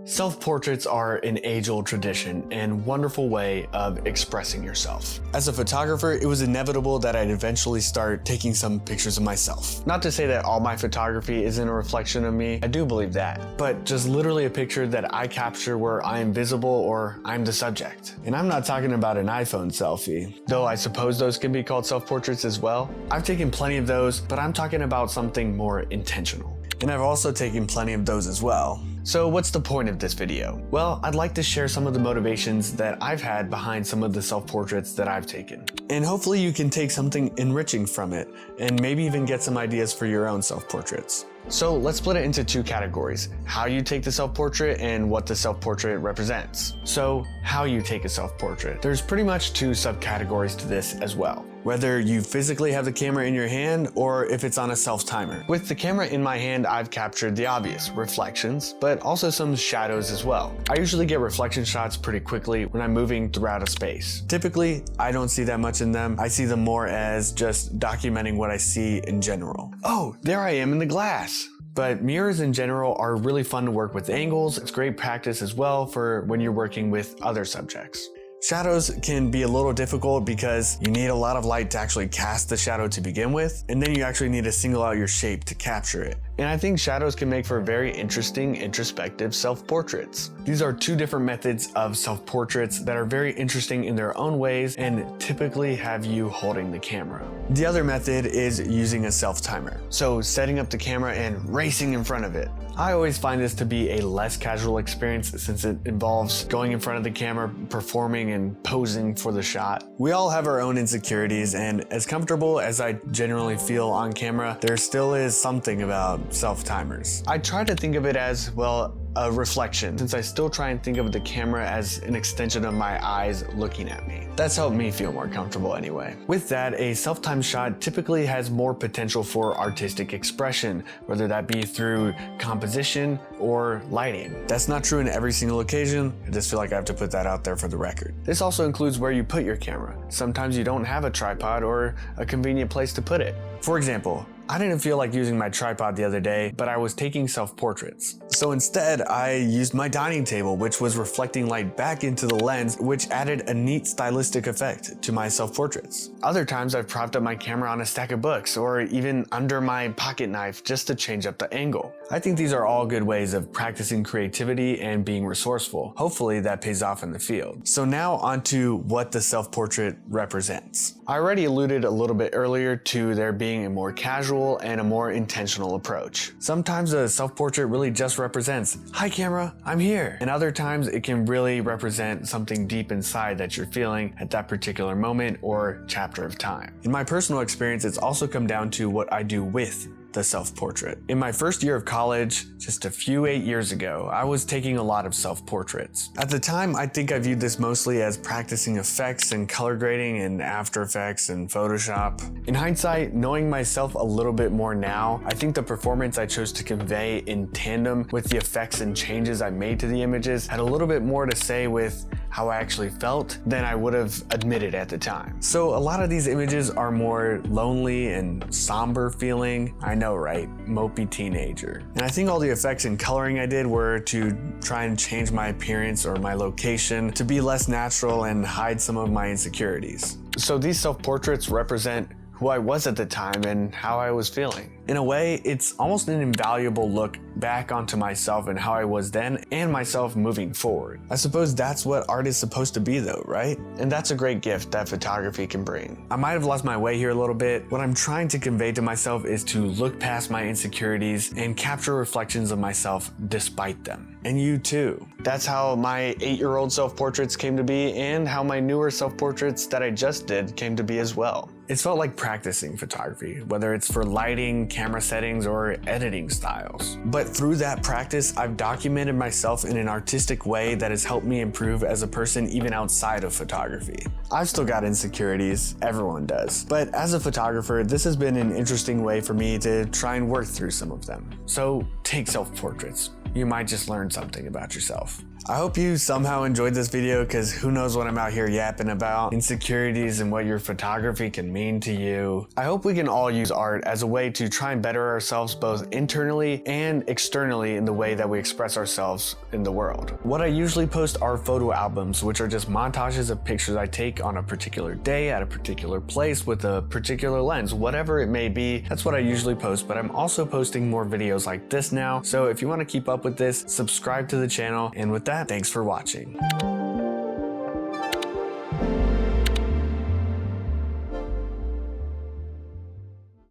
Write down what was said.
Self-portraits are an age-old tradition and wonderful way of expressing yourself. As a photographer, it was inevitable that I'd eventually start taking some pictures of myself. Not to say that all my photography isn't a reflection of me, I do believe that, but just literally a picture that I capture where I am visible or I'm the subject. And I'm not talking about an iPhone selfie, though I suppose those can be called self-portraits as well. I've taken plenty of those, but I'm talking about something more intentional. And I've also taken plenty of those as well. So what's the point of this video? Well, I'd like to share some of the motivations that I've had behind some of the self-portraits that I've taken. And hopefully you can take something enriching from it and maybe even get some ideas for your own self-portraits. So let's split it into two categories: how you take the self-portrait and what the self-portrait represents. So how you take a self-portrait. There's pretty much two subcategories to this as well. Whether you physically have the camera in your hand or if it's on a self-timer. With the camera in my hand, I've captured the obvious, reflections, but also some shadows as well. I usually get reflection shots pretty quickly when I'm moving throughout a space. Typically, I don't see that much in them. I see them more as just documenting what I see in general. Oh, there I am in the glass. But mirrors in general are really fun to work with angles. It's great practice as well for when you're working with other subjects. Shadows can be a little difficult because you need a lot of light to actually cast the shadow to begin with, and then you actually need to single out your shape to capture it. And I think shadows can make for very interesting, introspective self-portraits. These are two different methods of self-portraits that are very interesting in their own ways and typically have you holding the camera. The other method is using a self-timer. So setting up the camera and racing in front of it. I always find this to be a less casual experience since it involves going in front of the camera, performing and posing for the shot. We all have our own insecurities, and as comfortable as I generally feel on camera, there still is something about self-timers. I try to think of it as, well, a reflection, since I still try and think of the camera as an extension of my eyes looking at me. That's helped me feel more comfortable anyway. With that, a self-timed shot typically has more potential for artistic expression, whether that be through composition or lighting. That's not true in every single occasion. I just feel like I have to put that out there for the record. This also includes where you put your camera. Sometimes you don't have a tripod or a convenient place to put it. For example, I didn't feel like using my tripod the other day, but I was taking self-portraits. So instead, I used my dining table, which was reflecting light back into the lens, which added a neat stylistic effect to my self-portraits. Other times, I've propped up my camera on a stack of books or even under my pocket knife just to change up the angle. I think these are all good ways of practicing creativity and being resourceful. Hopefully that pays off in the field. So now onto what the self-portrait represents. I already alluded a little bit earlier to there being a more casual and a more intentional approach. Sometimes a self-portrait really just represents, "Hi camera, I'm here." And other times it can really represent something deep inside that you're feeling at that particular moment or chapter of time. In my personal experience, it's also come down to what I do with the self-portrait. In my first year of college, just a few 8 years ago, I was taking a lot of self-portraits. At the time, I think I viewed this mostly as practicing effects and color grading in After Effects and Photoshop. In hindsight, knowing myself a little bit more now, I think the performance I chose to convey in tandem with the effects and changes I made to the images had a little bit more to say with how I actually felt than I would have admitted at the time. So a lot of these images are more lonely and somber feeling. I know, right? Mopey teenager. And I think all the effects and coloring I did were to try and change my appearance or my location to be less natural and hide some of my insecurities. So these self-portraits represent who I was at the time and how I was feeling. In a way, it's almost an invaluable look back onto myself and how I was then and myself moving forward. I suppose that's what art is supposed to be though, right? And that's a great gift that photography can bring. I might have lost my way here a little bit. What I'm trying to convey to myself is to look past my insecurities and capture reflections of myself despite them. And you too. That's how my 8-year-old self-portraits came to be and how my newer self-portraits that I just did came to be as well. It's felt like practicing photography, whether it's for lighting, camera settings, or editing styles. But through that practice, I've documented myself in an artistic way that has helped me improve as a person even outside of photography. I've still got insecurities, everyone does. But as a photographer, this has been an interesting way for me to try and work through some of them. So take self-portraits. You might just learn something about yourself. I hope you somehow enjoyed this video, because who knows what I'm out here yapping about, insecurities and what your photography can mean to you. I hope we can all use art as a way to try and better ourselves both internally and externally in the way that we express ourselves in the world. What I usually post are photo albums, which are just montages of pictures I take on a particular day at a particular place with a particular lens, whatever it may be. That's what I usually post, but I'm also posting more videos like this now. So if you want to keep up with this, subscribe to the channel. And with that, thanks for watching.